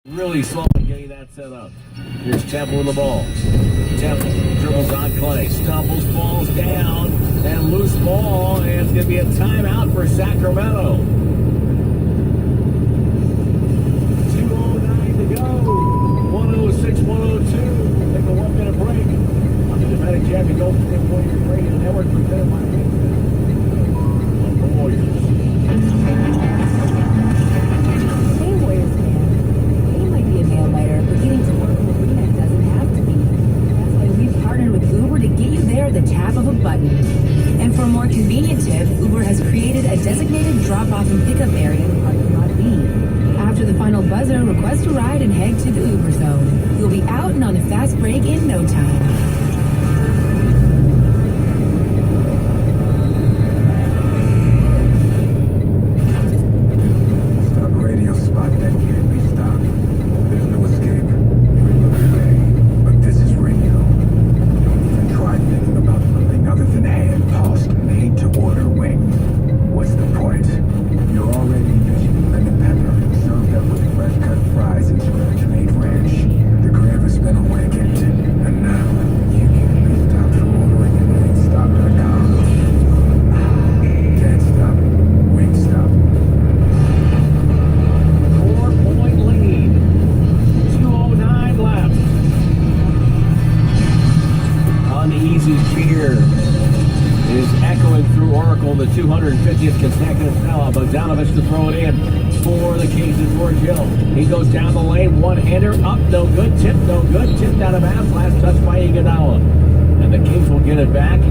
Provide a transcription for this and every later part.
Really slow in getting that set up. Here's Temple in the ball. Temple dribbles on Clay, stumbles, falls down, and loose ball, and it's going to be a timeout for Sacramento. 2:09 to go. 106-102. Take a 1-minute break. On the defending champion Golden State Warriors Radio Network presented by the Warriors. The tap of a button. And for a more convenient tip, Uber has created a designated drop-off and pickup area in parking lot B. After the final buzzer, request a ride and head to the Uber zone. You'll be out and on the fast break in no time. Stop radio spot that can't be stopped. There's no escape. But this is radio. Try thinking about something other than hand-tossed, made-to-order wings. What's the point? You're already using lemon pepper, served up with fresh-cut fries and scratch-made ranch. The crab has been awakened, and now you can't be stopped from ordering at Wingstop.com. Can't stop. Wingstop. 4-point lead. 2:09 left. Uneasy cheer is echoing through Oracle, the 250th consecutive foul. Bogdanovich to throw it in for the Kings and George Hill. He goes down the lane, one-hander, up, no good, tip, no good, tipped out of bounds, last touch by Iguodala. And the Kings will get it back.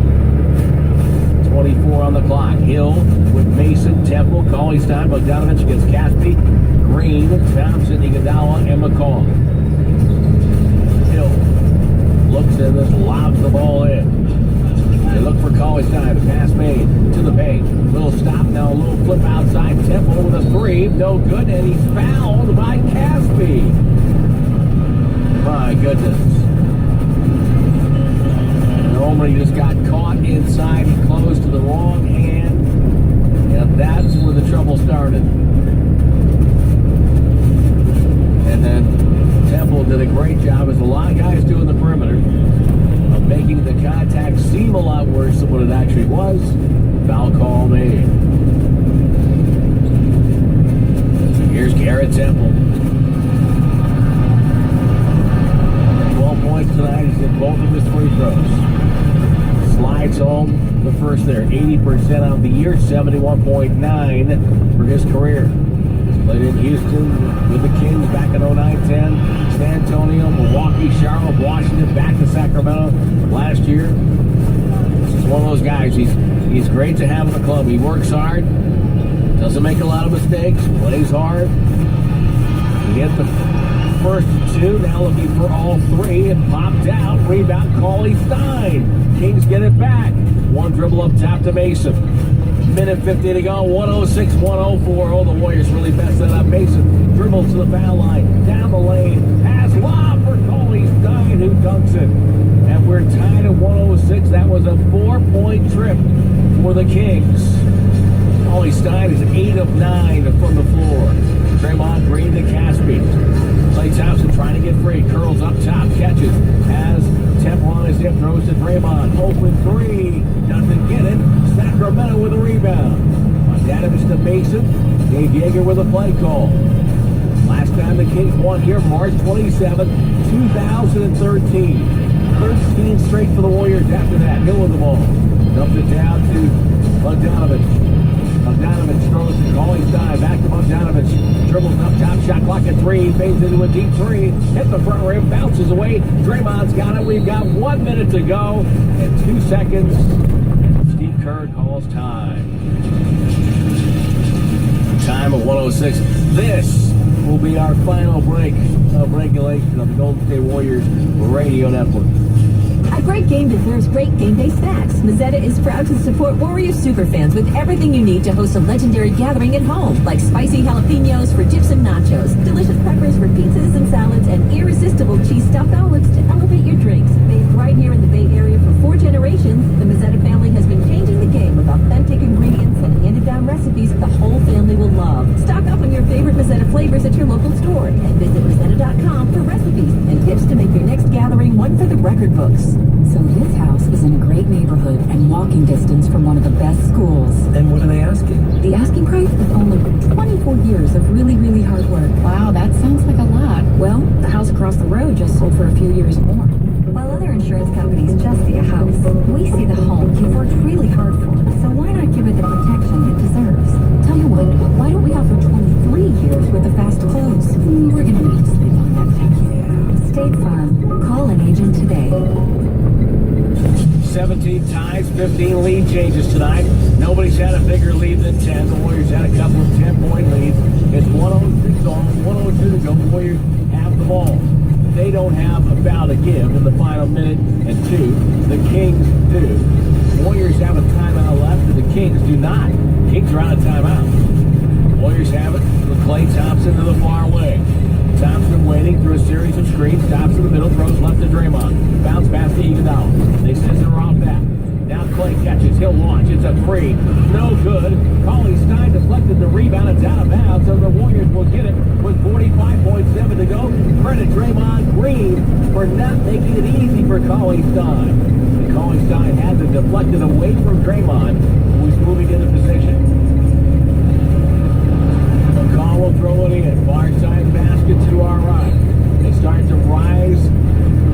24 on the clock. Hill with Mason, Temple, Cauley-Stein, Bogdanovich against Caspi, Green, Thompson, Iguodala, and McCall. Hill looks and just lobs the ball in. They look for Cauley-Stein. The pass made to the paint. Little stop now, a little flip outside. Temple with a three. No good, and he's fouled by Caspi. My goodness. Normally just got caught inside. He closed to the wrong hand. And that's where the trouble started. And then Temple did a great job, as a lot of guys do in the perimeter, of making the contact seem a lot worse than what it actually was. Foul call made. So here's Garrett Temple. 12 points tonight. He's hit both of his free throws. Slides home the first there. 80% of the year, 71.9 for his career. Played in Houston with the Kings back in 09-10. San Antonio, Milwaukee, Charlotte, Washington, back to Sacramento last year. He's one of those guys. He's great to have in the club. He works hard, doesn't make a lot of mistakes, plays hard. He hit the first two, now looking for all three, and popped out. Rebound, Cauley-Stein. Kings get it back. One dribble up top to Mason. Minute 50 to go, 106-104. Oh, the Warriors really messed that up. Mason dribbles to the foul line, down the lane, pass lob for Cauley-Stein, who dunks it. And we're tied at 106. That was a 4-point trip for the Kings. Cauley-Stein is 8 of 9 from the floor. Draymond Green to Caspi. Klay Thompson trying to get free, curls up top, catches, has Temple on his hip, throws to Draymond. Open three, doesn't get it. Sacramento with a rebound. Bogdanovich to Mason. Dave Yeager with a play call. Last time the Kings won here, March 27, 2013. 13 straight for the Warriors after that. Hill with the ball. Dumped it down to Bogdanovich. Bogdanovich throws to Cauley-Stein. Back to Bogdanovich. Dribbles up top, shot clock at 3. Fades into a deep 3. Hit the front rim, bounces away. Draymond's got it. We've got 1 minute to go and 2 seconds. Steve Kerr calls time. Time of 106. This will be our final break of regulation of the Golden State Warriors Radio Network. A great game deserves great game day snacks. Mazzetta is proud to support Warriors superfans with everything you need to host a legendary gathering at home, like spicy jalapenos for dips and nachos, delicious peppers for pizzas and salads, and irresistible cheese stuffed olives to elevate your drinks. Based right here in the Bay Area for 4 generations, the Mazzetta family has been changing the game with authentic ingredients and handed-down recipes the whole family will love. Stock up on your favorite Mazzetta flavors at your local store and visit Mazzetta one for the record books. So this house is in a great neighborhood and walking distance from one of the best schools. And what are they asking? The asking price is only 24 years of really, really hard work. Wow, that sounds like a lot. Well, the house across the road just sold for a few years more. While other insurance companies just see a house, we see the home you've worked really hard for. So why not give it the protection it deserves? Tell you what, why don't we offer 23 years with a fast close? We're gonna need to sleep on that. State Farm. Call an agent today. 17 ties, 15 lead changes tonight. Nobody's had a bigger lead than 10. The Warriors had a couple of 10-point leads. It's 106 on, 102 to go. The Warriors have the ball. They don't have a foul to give in the final minute and 2. The Kings do. Warriors have a timeout left, and the Kings do not. Kings are out of timeout. Warriors have it with Klay Thompson to the far wing. Thompson waiting through a series of screens. Stops in the middle, throws left to Draymond. Bounce pass to Iguodala. They scissor off that. Now Klay catches. He'll launch. It's a three. No good. Cauley Stein deflected the rebound. It's out of bounds, so the Warriors will get it with 45.7 to go. Credit Draymond Green for not making it easy for Cauley Stein. And Cauley Stein has it deflected away from Draymond, who is moving into position. McCall will throw it in. Far side basket to our right. They start to rise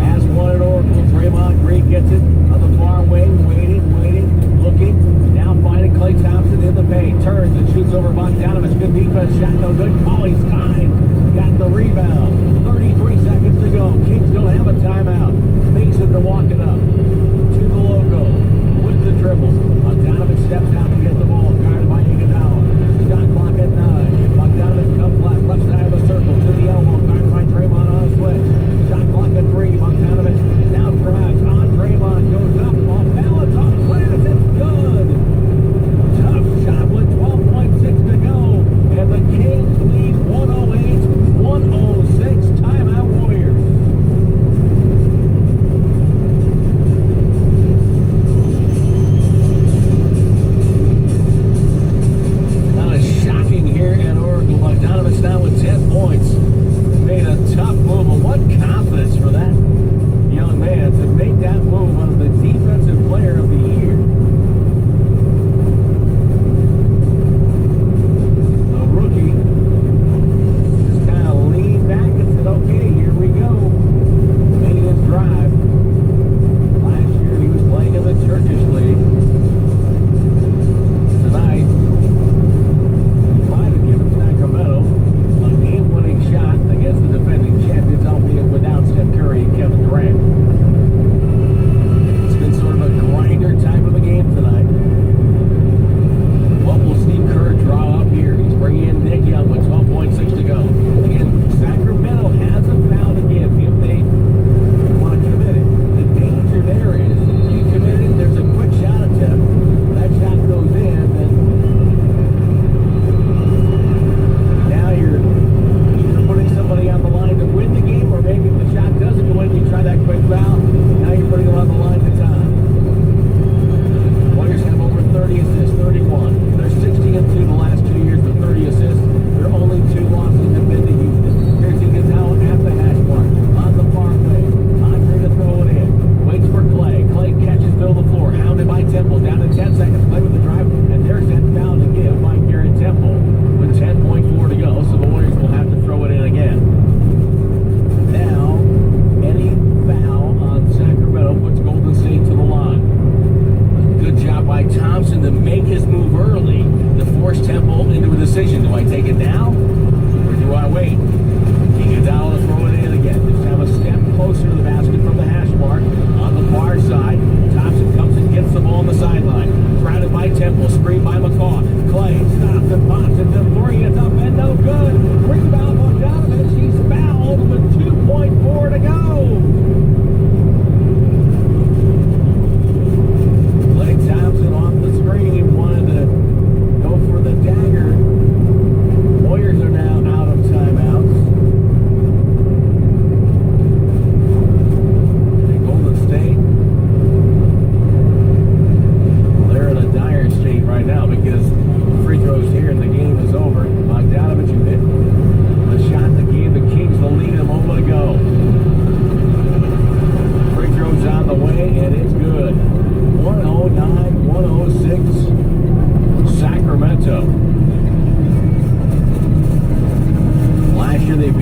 as one at Oracle. Draymond Green gets it on the far wing. Waiting, looking. Now finding Klay Thompson in the paint. Turns and shoots over Bogdanovich. Good defense. Shot no good. Cauley Stein got the rebound. 33 seconds to go. Kings don't have a timeout. Mason to walk it up. To the logo. With the dribble. Bogdanovich steps out to get the ball. Guarded by Iguodala. Shot clock at 9. Bogdanovich comes left side of the circle to the elbow. Guarded by Draymond on a switch. Shot clock at 3. Bogdanovich now drives on Draymond. Goes up off balance off glass. It's good. Tough shot with 12.6 to go. And the Kings lead 108-106.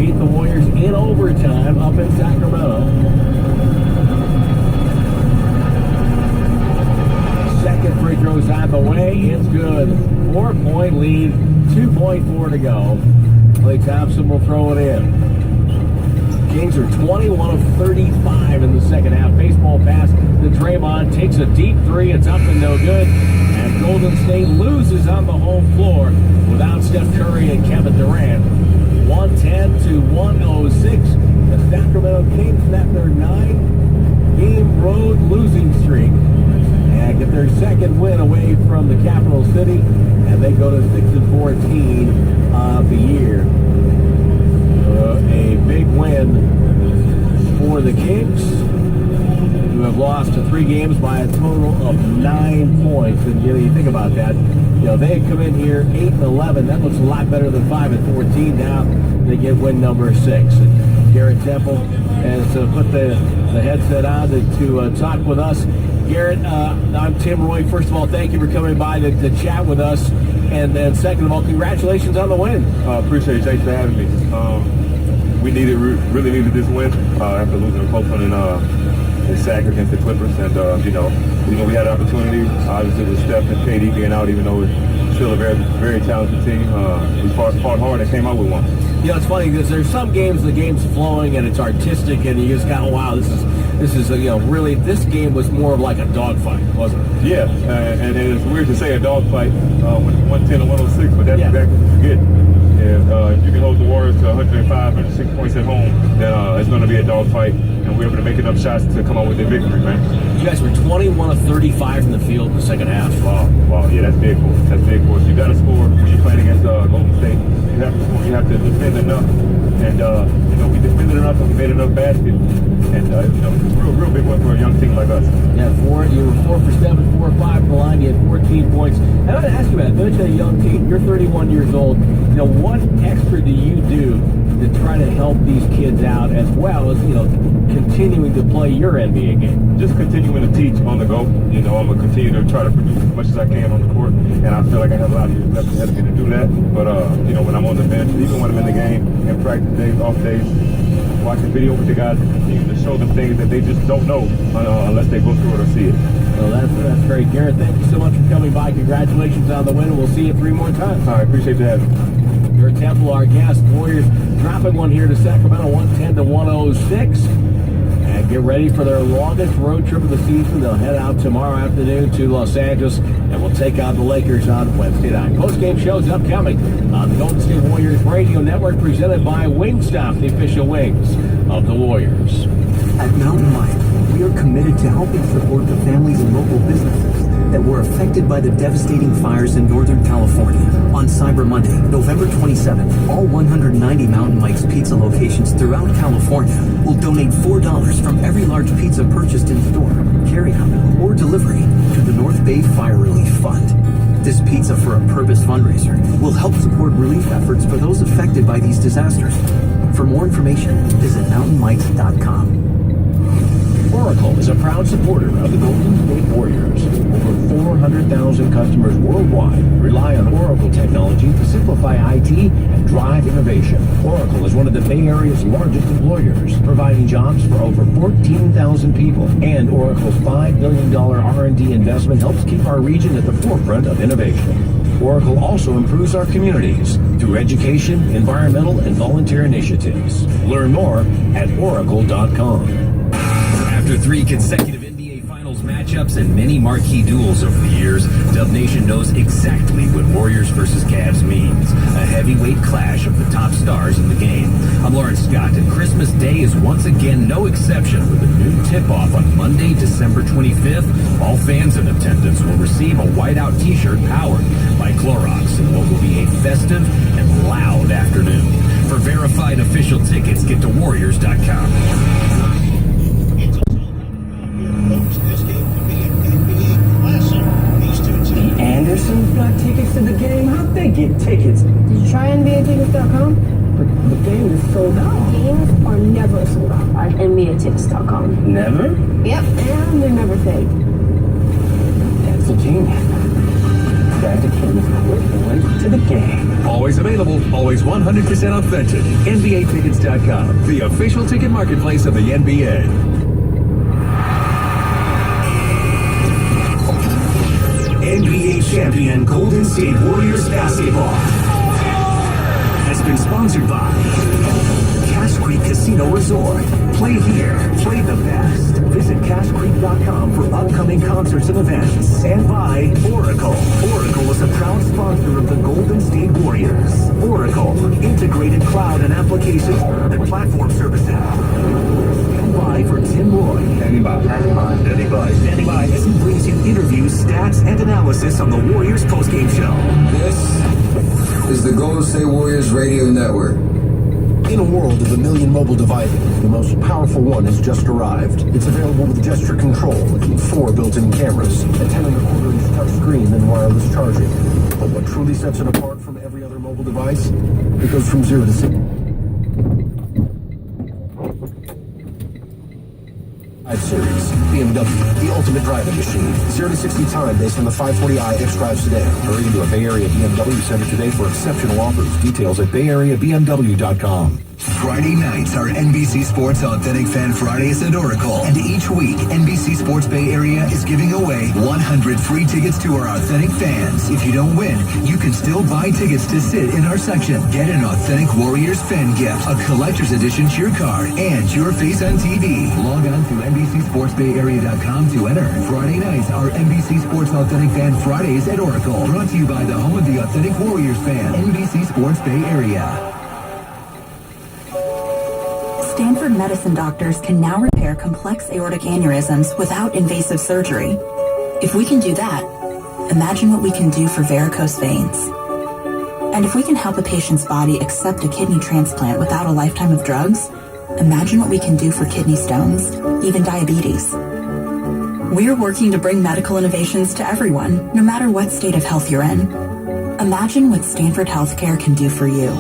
beat the Warriors in overtime up in Sacramento. Second free throw's on the way. It's good. 4-point lead. 2.4 to go. Klay Thompson will throw it in. Kings are 21 of 35 in the second half. Baseball pass to Draymond. Takes a deep three. It's up and no good. And Golden State loses on the home floor without Steph Curry and Kevin Durant. 110-106. The Sacramento Kings snap their 9-game road losing streak and get their second win away from the capital city. And they go to 6-14 of the year. A big win for the Kings, who have lost to 3 games by a total of 9 points. And you think about that. They had come in here 8-11. That looks a lot better than 5-14. Now they get win number 6. And Garrett Temple has put the headset on to talk with us. Garrett, I'm Tim Roy. First of all, thank you for coming by to chat with us. And then second of all, congratulations on the win. Appreciate it. Thanks for having me. We really needed this win after losing to Oakland in Sac against the Clippers. And, we had an opportunity, obviously, with Steph and KD being out, even though it's still a very, very talented team. We fought hard and came out with one. It's funny because there's some games, the game's flowing and it's artistic, and you just kind of, wow, this is really, this game was more of like a dogfight, wasn't it? Yeah, and it's weird to say a dogfight with 110-106, but that's exactly what you get. If you can hold the Warriors to 105, 106 points at home, then it's going to be a dogfight, and we're able to make enough shots to come out with the victory, man. You guys were 21 of 35 in the field in the second half. Wow, yeah, that's big for us. That's big for us. You got to score when you're playing against Golden State. You have to score. You have to defend enough, and we defended enough, and we made enough baskets, and it's a real big win for a young team like us. Yeah, you were 4 for 7, 4 or 5 from the line. You had 14 points. And I want to ask you about it. You're a young team. You're 31 years old. What extra do you do to try to help these kids out as well as, continuing to play your NBA game? Just continuing to teach on the go. I'm going to continue to try to produce as much as I can on the court, and I feel like I have a lot of years left ahead of me to do that. But, when I'm on the bench, even when I'm in the game, in practice days, off days, watching video with the guys and continue to show them things that they just don't know unless they go through it or see it. Well, that's great. Garrett, thank you so much for coming by. Congratulations on the win, and we'll see you 3 more times. All right, appreciate you having me. Garrett Temple, our guest. Warriors dropping one here to Sacramento, 110-106. And get ready for their longest road trip of the season. They'll head out tomorrow afternoon to Los Angeles, and we'll take on the Lakers on Wednesday night. Post-game shows upcoming on the Golden State Warriors Radio Network, presented by Wingstop, the official wings of the Warriors. At Mountain Light, we are committed to helping support the families and local businesses that were affected by the devastating fires in Northern California. On Cyber Monday, November 27th, all 190 Mountain Mike's pizza locations throughout California will donate $4 from every large pizza purchased in store, carryout, or delivery to the North Bay Fire Relief Fund. This Pizza for a Purpose fundraiser will help support relief efforts for those affected by these disasters. For more information, visit mountainmikes.com. Oracle is a proud supporter of the Golden State Warriors. Over 400,000 customers worldwide rely on Oracle technology to simplify IT and drive innovation. Oracle is one of the Bay Area's largest employers, providing jobs for over 14,000 people. And Oracle's $5 billion R&D investment helps keep our region at the forefront of innovation. Oracle also improves our communities through education, environmental, and volunteer initiatives. Learn more at oracle.com. After 3 consecutive NBA Finals matchups and many marquee duels over the years, Dub Nation knows exactly what Warriors versus Cavs means. A heavyweight clash of the top stars in the game. I'm Lawrence Scott, and Christmas Day is once again no exception with a new tip-off on Monday, December 25th. All fans in attendance will receive a whiteout t-shirt powered by Clorox in what will be a festive and loud afternoon. For verified official tickets, get to Warriors.com. Andersons got tickets to the game? How'd they get tickets? Did you try NBAtickets.com? But the game is sold out. Games are never sold out at NBAtickets.com. Never? Yep, and they never fade. That's a genius. that equivalent to the game. Always available, always 100% authentic. NBAtickets.com, the official ticket marketplace of the NBA. NBA champion Golden State Warriors basketball has been sponsored by Cache Creek Casino Resort. Play here, play the best. Visit CacheCreek.com for upcoming concerts and events. And by Oracle. Oracle is a proud sponsor of the Golden State Warriors. Oracle, integrated cloud and application and platform services. Stand by for Tim Roy. Standing by. Standing by as he brings you interviews, stats, and analysis on the Warriors postgame show. This is the Golden State Warriors Radio Network. In a world of a million mobile devices, the most powerful one has just arrived. It's available with gesture control and 4 built-in cameras, a 10.25-inch touchscreen and wireless charging. But what truly sets it apart from every other mobile device? It goes from 0 to 60. Series, BMW, the ultimate driving machine. 0 to 60 time based on the 540i xDrive sedan. Hurry into a Bay Area BMW Center today for exceptional offers. Details at BayAreaBMW.com. Friday nights are NBC Sports Authentic Fan Fridays at Oracle. And each week, NBC Sports Bay Area is giving away 100 free tickets to our authentic fans. If you don't win, you can still buy tickets to sit in our section. Get an authentic Warriors fan gift, a collector's edition cheer card, and your face on TV. Log on to NBCSportsBayArea.com to enter. Friday nights are NBC Sports Authentic Fan Fridays at Oracle. Brought to you by the home of the authentic Warriors fan, NBC Sports Bay Area. Stanford Medicine doctors can now repair complex aortic aneurysms without invasive surgery. If we can do that, imagine what we can do for varicose veins. And if we can help a patient's body accept a kidney transplant without a lifetime of drugs, imagine what we can do for kidney stones, even diabetes. We're working to bring medical innovations to everyone, no matter what state of health you're in. Imagine what Stanford Healthcare can do for you.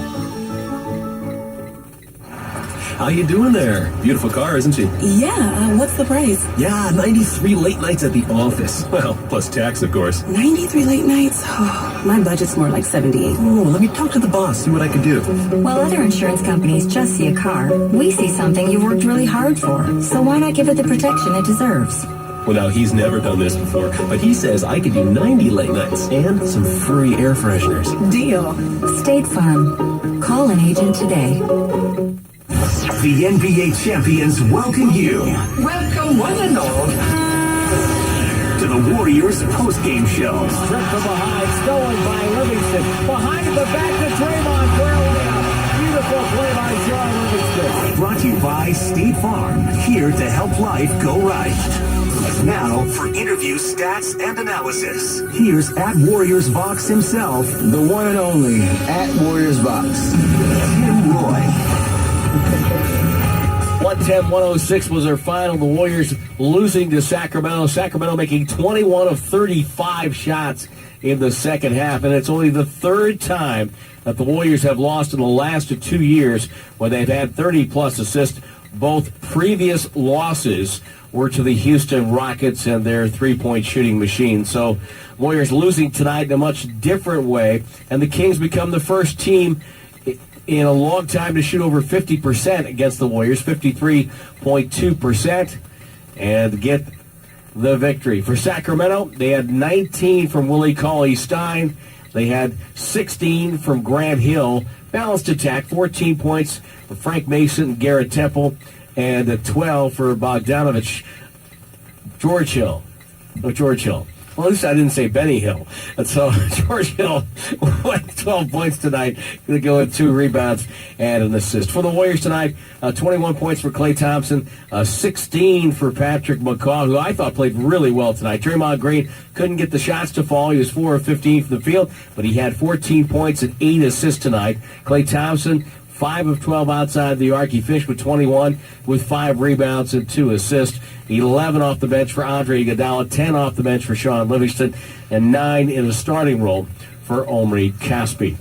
How you doing there? Beautiful car, isn't she? Yeah, what's the price? Yeah, 93 late nights at the office. Well, plus tax, of course. 93 late nights? Oh, my budget's more like 78. Oh, let me talk to the boss, see what I can do. While other insurance companies just see a car, we see something you worked really hard for. So why not give it the protection it deserves? Well, now, he's never done this before, but he says I could do 90 late nights and some free air fresheners. Deal. State Farm. Call an agent today. The NBA champions welcome you. Welcome, one and all, to the Warriors postgame show. Strip from behind, stolen by Livingston. Behind the back to Draymond, twirling it up. Beautiful play by John Livingston. Brought to you by State Farm, here to help life go right. Now, for interview, stats, and analysis, here's at Warriors Vox himself, The one and only at Warriors Vox, Tim Roy. 110-106 was their final. The Warriors losing to Sacramento. Sacramento making 21 of 35 shots in the second half. And it's only the third time that the Warriors have lost in the last 2 years where they've had 30-plus assists. Both previous losses were to the Houston Rockets and their three-point shooting machine. So Warriors losing tonight in a much different way. And the Kings become the first team in a long time to shoot over 50% against the Warriors, 53.2%, and get the victory. For Sacramento, they had 19 from Willie Cauley-Stein. They had 16 from Grant Hill. Balanced attack, 14 points for Frank Mason and Garrett Temple, and 12 for Bogdanovich. George Hill. Well, at least I didn't say Benny Hill. And so George Hill went 12 points tonight. Going to go with 2 rebounds and an assist. For the Warriors tonight, 21 points for Klay Thompson, 16 for Patrick McCaw, who I thought played really well tonight. Draymond Green couldn't get the shots to fall. He was 4 of 15 from the field, but he had 14 points and 8 assists tonight. Klay Thompson, 5 of 12 outside the arc. He finished with 21 with 5 rebounds and 2 assists. 11 off the bench for Andre Iguodala, 10 off the bench for Sean Livingston, and 9 in a starting role for Omri Caspi.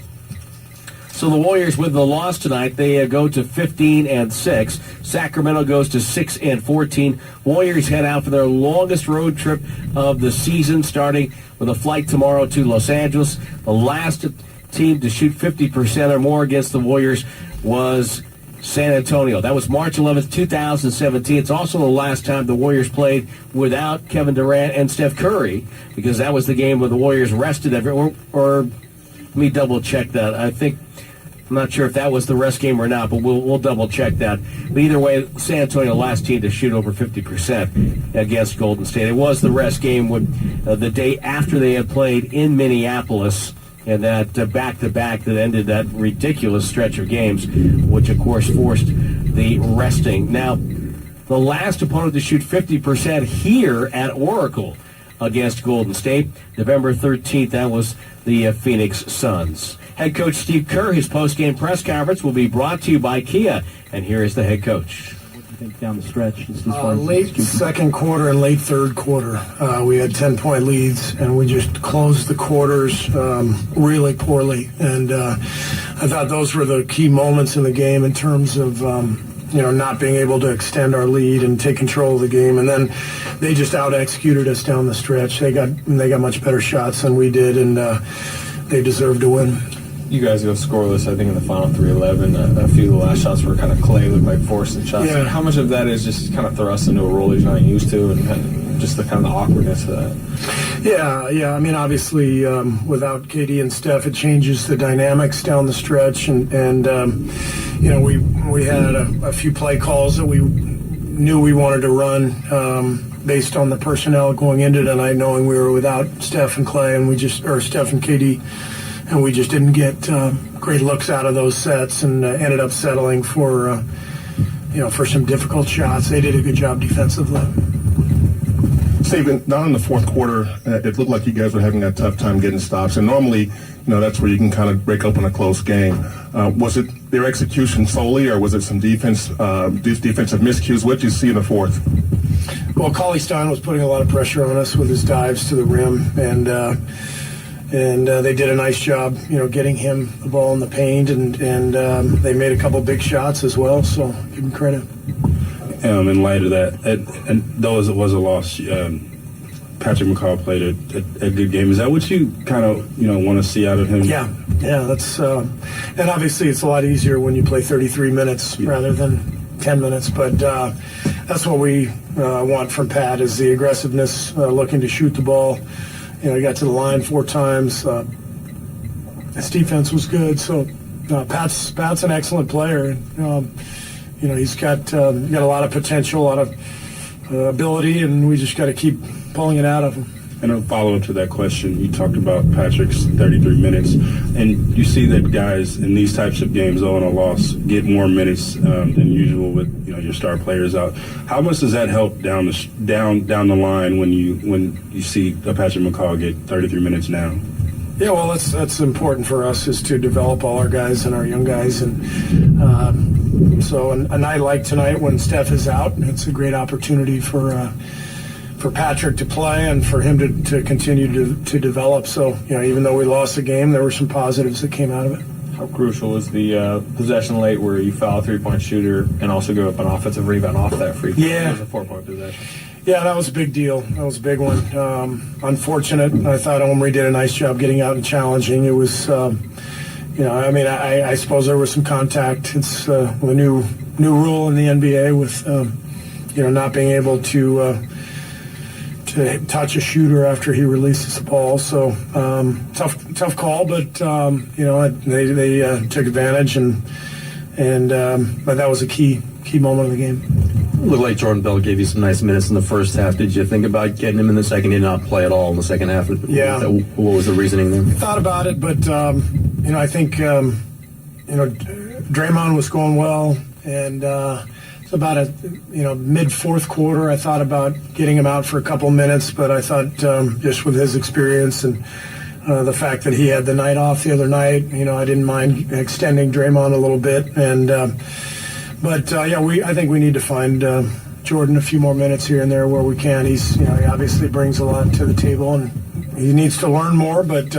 So the Warriors, with the loss tonight, they go to 15-6. Sacramento goes to 6-14. Warriors head out for their longest road trip of the season, starting with a flight tomorrow to Los Angeles. The last team to shoot 50% or more against the Warriors was San Antonio. That was March 11th, 2017. It's also the last time the Warriors played without Kevin Durant and Steph Curry, because that was the game where the Warriors rested everyone. Or let me double check that. I'm not sure if that was the rest game or not, but we'll double check that. But either way, San Antonio, last team to shoot over 50% against Golden State. It was the rest game when the day after they had played in Minneapolis, and that back-to-back that ended that ridiculous stretch of games, which of course forced the resting. Now, the last opponent to shoot 50% here at Oracle against Golden State, November 13th, that was the Phoenix Suns. Head coach Steve Kerr, his post-game press conference will be brought to you by Kia, and here is the head coach. What do you think down the stretch? Late second quarter and late third quarter, we had 10-point leads, and we just closed the quarters really poorly. And I thought those were the key moments in the game in terms of not being able to extend our lead and take control of the game. And then they just out-executed us down the stretch. They got much better shots than we did, and they deserved to win. You guys go scoreless, I think, in the final 3-11. A few of the last shots were kind of clay, looked like forcing shots. Yeah. How much of that is just kind of thrust into a role he's not used to, and kind of just the kind of the awkwardness of that? Yeah. I mean, obviously, without KD and Steph, it changes the dynamics down the stretch, and we had a few play calls that we knew we wanted to run based on the personnel going into tonight, knowing we were without Steph and Clay, and Steph and KD. And we just didn't get great looks out of those sets, and ended up settling for some difficult shots. They did a good job defensively. Stephen, not in the fourth quarter, it looked like you guys were having a tough time getting stops, and normally, that's where you can kind of break open a close game. Was it their execution solely, or was it some defensive miscues? What did you see in the fourth? Well, Cauley Stein was putting a lot of pressure on us with his dives to the rim, and they did a nice job, getting him the ball in the paint, and they made a couple big shots as well, so give him credit. In light of that, and though it was a loss, Patrick McCaw played a good game. Is that what you kind of want to see out of him? Yeah, that's and obviously it's a lot easier when you play 33 minutes rather than 10 minutes, but that's what we want from Pat, is the aggressiveness, looking to shoot the ball. He got to the line 4 times. His defense was good. So Pat's an excellent player. He's got a lot of potential, a lot of ability, and we just got to keep pulling it out of him. And a follow-up to that question, you talked about Patrick's 33 minutes, and you see that guys in these types of games, though in a loss, get more minutes than usual with your star players out. How much does that help down the line when you see Patrick McCaw get 33 minutes now? Yeah, well, that's important for us, is to develop all our guys and our young guys, and so a night like tonight when Steph is out, it's a great opportunity for Patrick to play and for him to continue to develop. So, even though we lost the game, there were some positives that came out of it. How crucial was the possession late where you foul a three-point shooter and also give up an offensive rebound off that free throw? Yeah. It was a 4-point possession. Yeah, that was a big deal. That was a big one. Unfortunate. I thought Omri did a nice job getting out and challenging. It was, I suppose there was some contact. It's the new rule in the NBA with, not being able to touch a shooter after he releases the ball. So tough call, but they took advantage, but that was a key moment of the game. It looked like Jordan Bell gave you some nice minutes in the first half. Did you think about getting him in the second? He did not play at all in the second half. Yeah. What was the reasoning there? I thought about it, but I think Draymond was going well, and it's about mid fourth quarter. I thought about getting him out for a couple minutes, but I thought just with his experience and the fact that he had the night off the other night, I didn't mind extending Draymond a little bit, and. I think we need to find Jordan a few more minutes here and there where we can. He's, he obviously brings a lot to the table, and he needs to learn more, but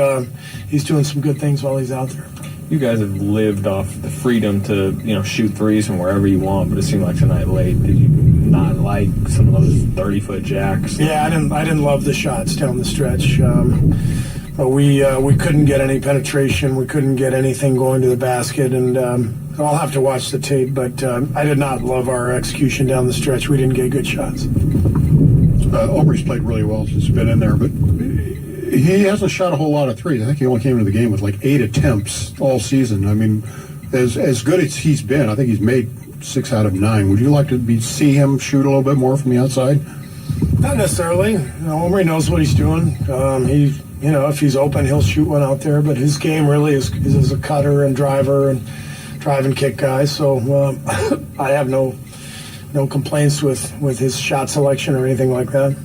he's doing some good things while he's out there. You guys have lived off the freedom to, shoot threes from wherever you want, but it seemed like tonight late. Did you not like some of those 30-foot jacks? Yeah, I didn't love the shots down the stretch. But we couldn't get any penetration. We couldn't get anything going to the basket, and I'll have to watch the tape. But I did not love our execution down the stretch. We didn't get good shots. Aubrey's played really well since he's been in there, but he hasn't shot a whole lot of threes. I think he only came into the game with like 8 attempts all season. I mean, as good as he's been, I think he's made 6 out of 9. Would you like to see him shoot a little bit more from the outside? Not necessarily. Omri knows what he's doing. If he's open, he'll shoot one out there. But his game really is as a cutter and driver and drive and kick guy. So I have no complaints with his shot selection or anything like that.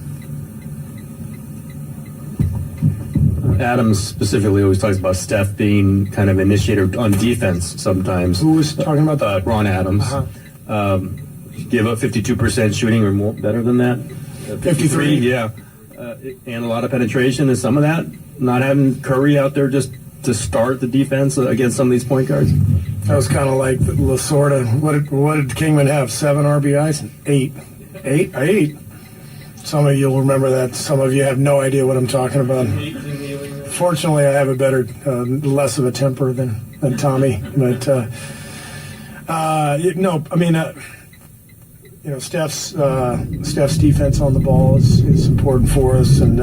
Adams specifically always talks about Steph being kind of initiator on defense sometimes. Who was talking about that? Ron Adams. Give up 52% shooting or more, better than that. 53. Yeah. And a lot of penetration. Is some of that not having Curry out there just to start the defense against some of these point guards? That was kind of like Lasorda. What did Kingman have? 7 RBIs? 8. 8? Some of you will remember that. Some of you have no idea what I'm talking about. Fortunately, I have a better, less of a temper than Tommy. But Steph's defense on the ball is important for us, and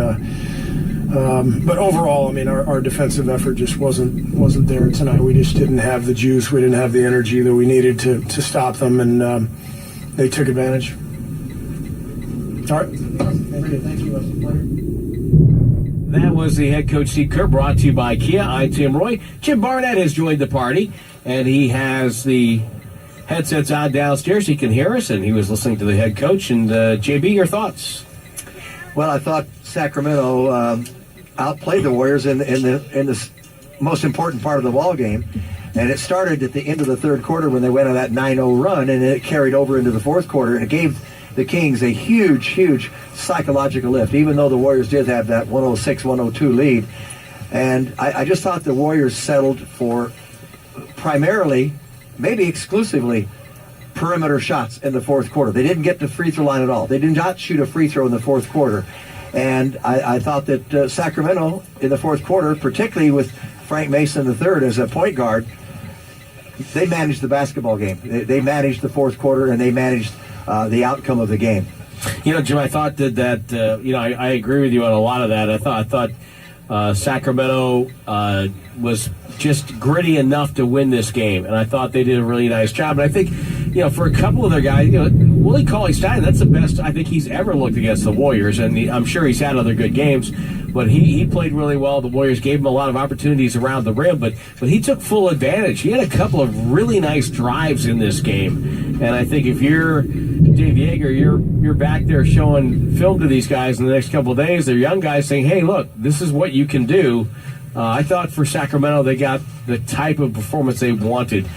but overall, our defensive effort just wasn't there tonight. We just didn't have the juice. We didn't have the energy that we needed to stop them, and they took advantage. All right. Thank you. That was the head coach, Steve Kerr, brought to you by Kia. I'm Tim Roy. Jim Barnett has joined the party, and he has the headsets on downstairs. He can hear us, and he was listening to the head coach. And JB, your thoughts? Well, I thought Sacramento outplayed the Warriors in the most important part of the ball game, and it started at the end of the third quarter when they went on that 9-0 run, and it carried over into the fourth quarter, and it gave the Kings a huge psychological lift, even though the Warriors did have that 106-102 lead. And I just thought the Warriors settled for primarily, maybe exclusively, perimeter shots in the fourth quarter. They didn't get to free throw line at all. They did not shoot a free throw in the fourth quarter. And I thought that Sacramento in the fourth quarter, particularly with Frank Mason III as a point guard, they managed the basketball game. They managed the fourth quarter, and they managed the outcome of the game. Jim, I thought that I agree with you on a lot of that. I thought Sacramento was just gritty enough to win this game, and I thought they did a really nice job. And I think, for a couple of their guys, Willie Cauley-Stein, that's the best I think he's ever looked against the Warriors, and I'm sure he's had other good games, but he played really well. The Warriors gave him a lot of opportunities around the rim, but he took full advantage. He had a couple of really nice drives in this game, and I think if you're Dave Yeager, you're back there showing film to these guys in the next couple of days. They're young guys saying, hey, look, this is what you can do. I thought for Sacramento they got the type of performance they wanted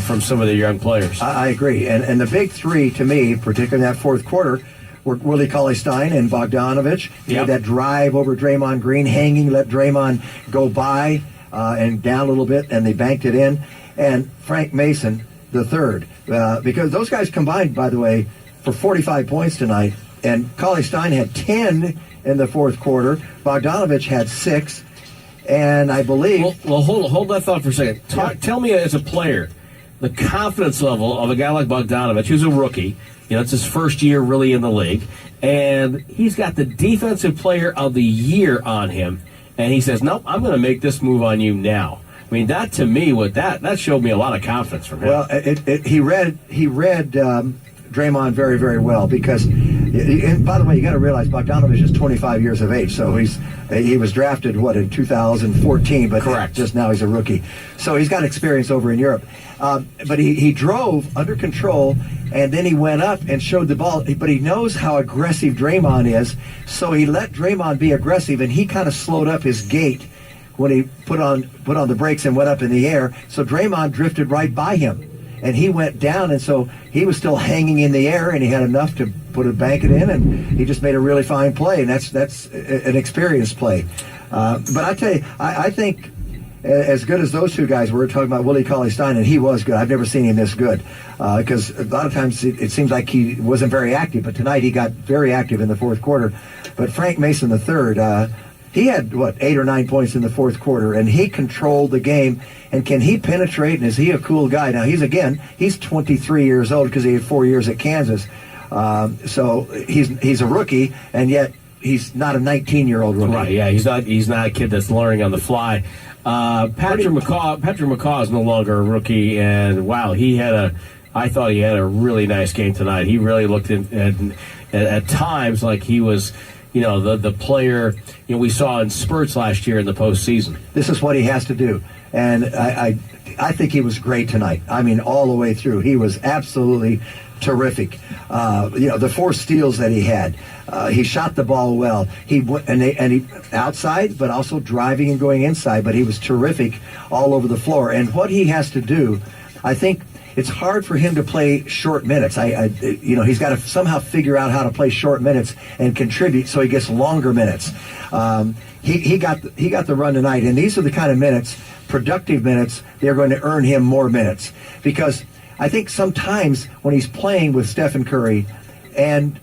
from some of their young players. I agree. And the big three, to me, particularly in that fourth quarter, were Willie Cauley-Stein and Bogdanovich. He had that drive over Draymond Green, hanging, let Draymond go by and down a little bit, and they banked it in. And Frank Mason, the third. Because those guys combined, by the way, for 45 points tonight. And Cauley-Stein had 10 in the fourth quarter. Bogdanovich had 6. And I believe... Well, hold that thought for a second. Tell me, as a player, the confidence level of a guy like Bogdanovich, who's a rookie. It's his first year really in the league. And he's got the Defensive Player of the Year on him. And he says, nope, I'm going to make this move on you now. I mean, that to me, that showed me a lot of confidence from him. Well, he read Draymond very, very well because, and by the way, you got to realize Bogdanovich is 25 years of age, so he was drafted in 2014, but correct. Just now he's a rookie, so he's got experience over in Europe. But he drove under control, and then he went up and showed the ball. But he knows how aggressive Draymond is, so he let Draymond be aggressive, and he kind of slowed up his gait when he put on the brakes and went up in the air. So Draymond drifted right by him. And he went down, and so he was still hanging in the air, and he had enough to bank it in, and he just made a really fine play, and that's an experienced play. But I tell you, I think as good as those two guys were, talking about Willie Cauley-Stein, and he was good. I've never seen him this good because a lot of times it seems like he wasn't very active, but tonight he got very active in the fourth quarter. But Frank Mason III, he had, 8 or 9 points in the fourth quarter, and he controlled the game. And can he penetrate, and is he a cool guy? Now, he's 23 years old because he had 4 years at Kansas. So he's a rookie, and yet he's not a 19-year-old rookie. Right, yeah, he's not a kid that's learning on the fly. Patrick McCaw is no longer a rookie, and wow, I thought he had a really nice game tonight. He really looked at times like he was, the player we saw in spurts last year in the postseason. This is what he has to do, and I think he was great tonight. I mean, all the way through, he was absolutely terrific. The 4 steals that he had, he shot the ball well. He outside, but also driving and going inside. But he was terrific all over the floor. And what he has to do, I think. It's hard for him to play short minutes. He's got to somehow figure out how to play short minutes and contribute so he gets longer minutes. He got the run tonight, and these are the kind of minutes, productive minutes, they're going to earn him more minutes. Because I think sometimes when he's playing with Stephen Curry and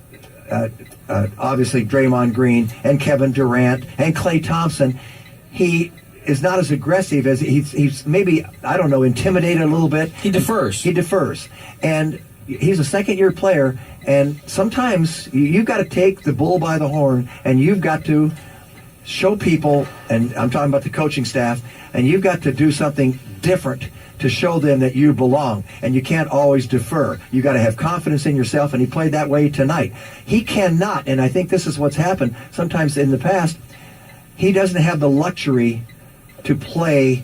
obviously Draymond Green and Kevin Durant and Klay Thompson, he is not as aggressive as he's maybe, intimidated a little bit. He defers. And he's a second-year player, and sometimes you've got to take the bull by the horn, and you've got to show people, and I'm talking about the coaching staff, and you've got to do something different to show them that you belong, and you can't always defer. You got to have confidence in yourself, and he played that way tonight. He cannot, and I think this is what's happened sometimes in the past, he doesn't have the luxury to play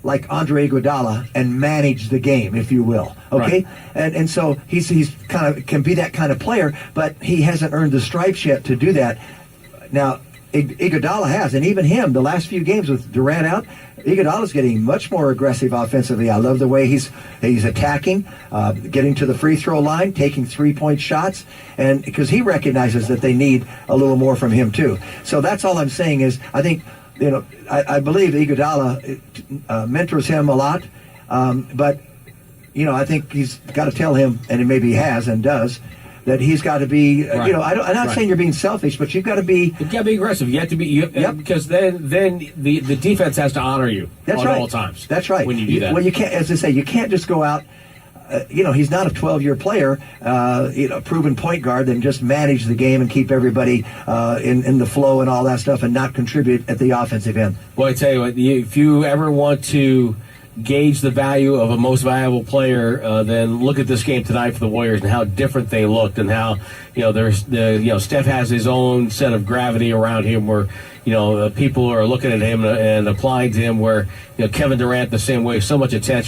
like Andre Iguodala and manage the game, if you will. Okay, right. And so he's kind of can be that kind of player, but he hasn't earned the stripes yet to do that. Now Iguodala has, and even him, the last few games with Durant out, Iguodala's getting much more aggressive offensively. I love the way he's attacking, getting to the free throw line, taking 3-point shots, and because he recognizes that they need a little more from him too. So that's all I'm saying is I think. I believe Iguodala mentors him a lot, but, I think he's got to tell him, and maybe he has and does, that he's got to be, I'm not saying you're being selfish, but you've got to be... You've got to be aggressive. You have to be, because then the defense has to honor you at all times. That's right. When you do that. Well, you can't, as I say, you can't just go out... he's not a 12-year player, proven point guard, and just manage the game and keep everybody in the flow and all that stuff and not contribute at the offensive end. Well, I tell you what, if you ever want to gauge the value of a most valuable player, then look at this game tonight for the Warriors and how different they looked, and how Steph has his own set of gravity around him where people are looking at him and applying to him, where Kevin Durant the same way, so much attention.